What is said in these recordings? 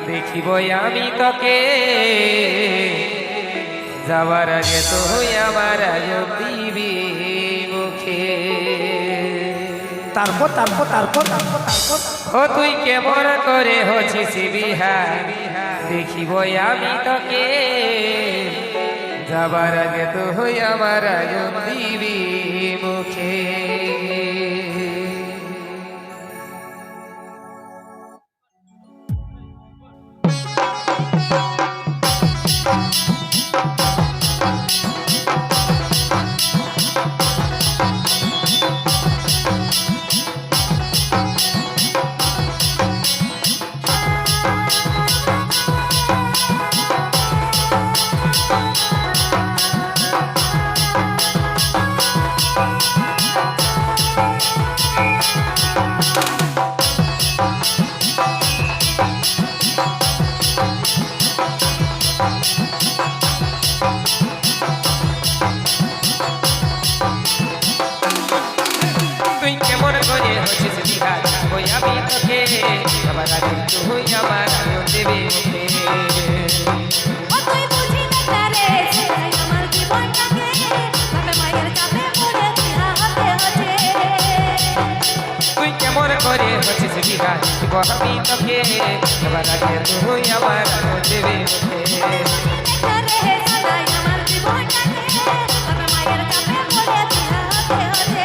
দেখিব আমি তোকে যাবার আগে তুই আমার দিবি মুখে। তারপর তারপর তারপর তারপর তারপর ও তুই কেমন করে হচ্ছিস বিহার, দেখিব আমি তোকে যাবার আগে তুই আমার দিবি মুখে। তুই কেমন করে হচ্ছিস বিহার, ওই আমি তোকে যাবার আগে তুই আমার দেবে মুখে। ও তুই বুঝি না রে আমার জীবনটাকে ভাবে মায়ের চাপে পড়ে বিহা হতে হচ্ছে। তুই কেমন করে হচ্ছিস বিহার, দিব আমি তোকে যাবার আগে তুই আমার দেবে মুখে। রে সদাই আমার জীবনটাকে ভাবে মায়ের চাপে পড়ে বিহা হতে হচ্ছে।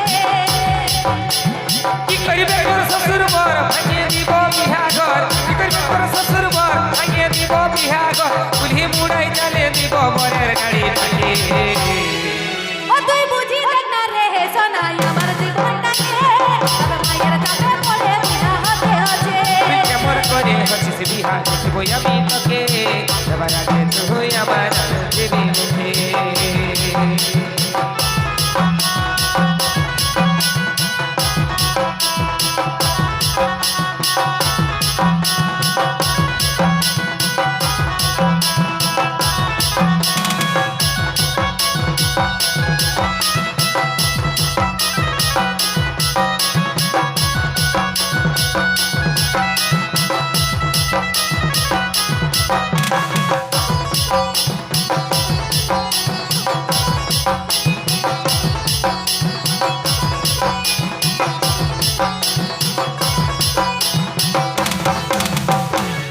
কি করবে তোর শ্বশুর বর ভাঙিয়ে দিব বিহাঘর, কি করবে তোর শ্বশুর বর ভাঙিয়ে দিব বিহাঘর, কুলহি মুড়াই জালে দিব বরের গাড়ি থেকে। ও তুই বুঝি না রে সদাই আমার জীবনটাকে ভাবে মায়ের চাপে পড়ে বিহা হতে হচ্ছে। তুই কেমন করে হচ্ছিস বিহার, দেখিব আমি তোকে যাবার আগে তুই আমার দেবে মুখে।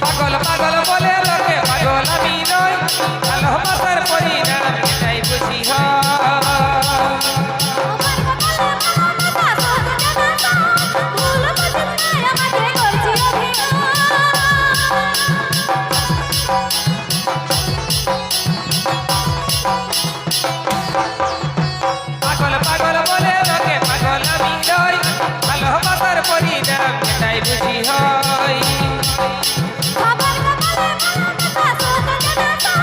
পাগল পাগল বলে লোকে পাগল আমি নই, ভালোবাসার পরিণাম এটাই বুঝি হয়। আমার কপালে ভালোবাসা সহজ জানা ভুল বুঝিস না আমাকে করছি পাগল পাগল বলে লোকে পাগল আমি নই, ভালোবাসার পরিণাম এটাই বুঝি হয়। আমার কপালে ভালোবাসা সহজ জানা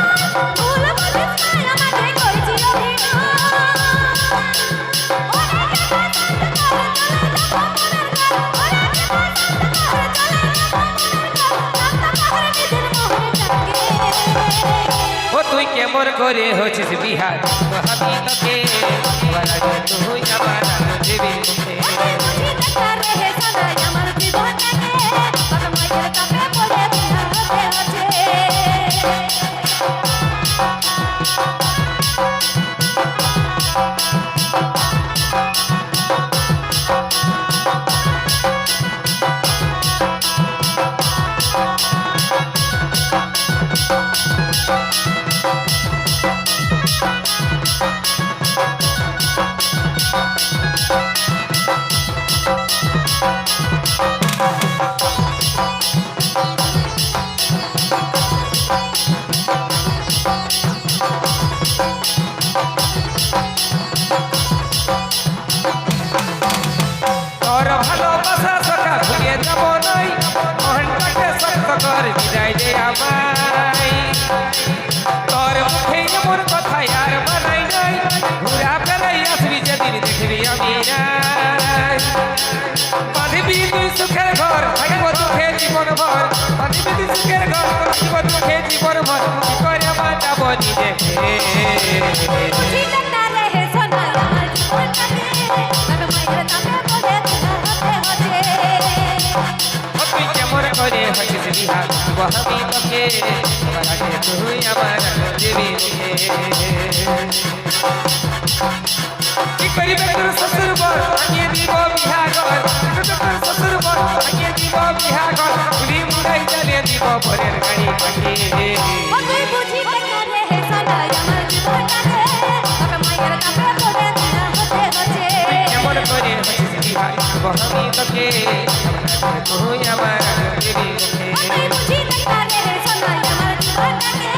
ভুল বুঝিস না আমাকে করছি ও তুই কেমন করে হচ্ছিস বিহার, আমি তোকে যাবার আগে তুই আমার দেবে মুখে। আমার জীবনটাকে মায়ের চাপে পড়ে বিহা হতে হচ্ছে। তোর ভালোবাসা সখা ভুলে যাব নাই, মনটাকে শক্ত কর বিদায় দে আমায়। তোর মুখে এমন কথা আর বানাই নাই, ঘুরা ফেরাই আসবি যেদিন দেখবি আমি নাই। বাঁধবি তুই সুখের ঘর, থাকবো দুঃখে জীবন ভর, বাঁধবি তুই সুখের ঘর, থাকবো দুঃখে জীবন ভর, কি করে বাঁচাবো নিজেকে। তুই কেমন করে হচ্ছিস বিহার, আমি তোকে আগে তুই আমার দেবী কি করিবে তোর শ্বশুর বর আগে দিব বিহাগর তোর শ্বশুর বর আগে দিব বিহাগর পুরি মুড়াই চলে দিব পরের গাড়ি পাঠিয়ে ও তুই বুঝি না রে হে সোনাই আমার জীবনটাকে তবে মায়ের চাপে পড়ে বিনা হতে হচ্ছে কেমন করে হচ্ছিস বিহাই আমি তোকে তুই আমার দেবী ও তুই বুঝি না রে হে সোনাই আমার জীবনটাকে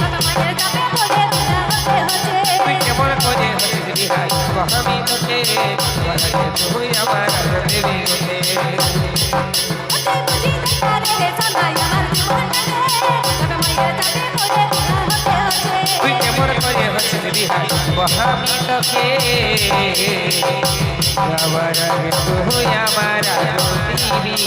তবে মায়ের চাপে পড়ে বিনা হতে হচ্ছে তুই কেমন করে হচ্ছিস বিহাই আমি তোকে তুই আমার দেবী ও তুই বুঝি না রে হে সোনাই আমার জীবনটাকে তবে মায়ের চাপে পড়ে বিনা হতে হচ্ছে তুই কেমন করে হচ্ছিস বিহাই আমি তোকে আবার তুই আমার দেবী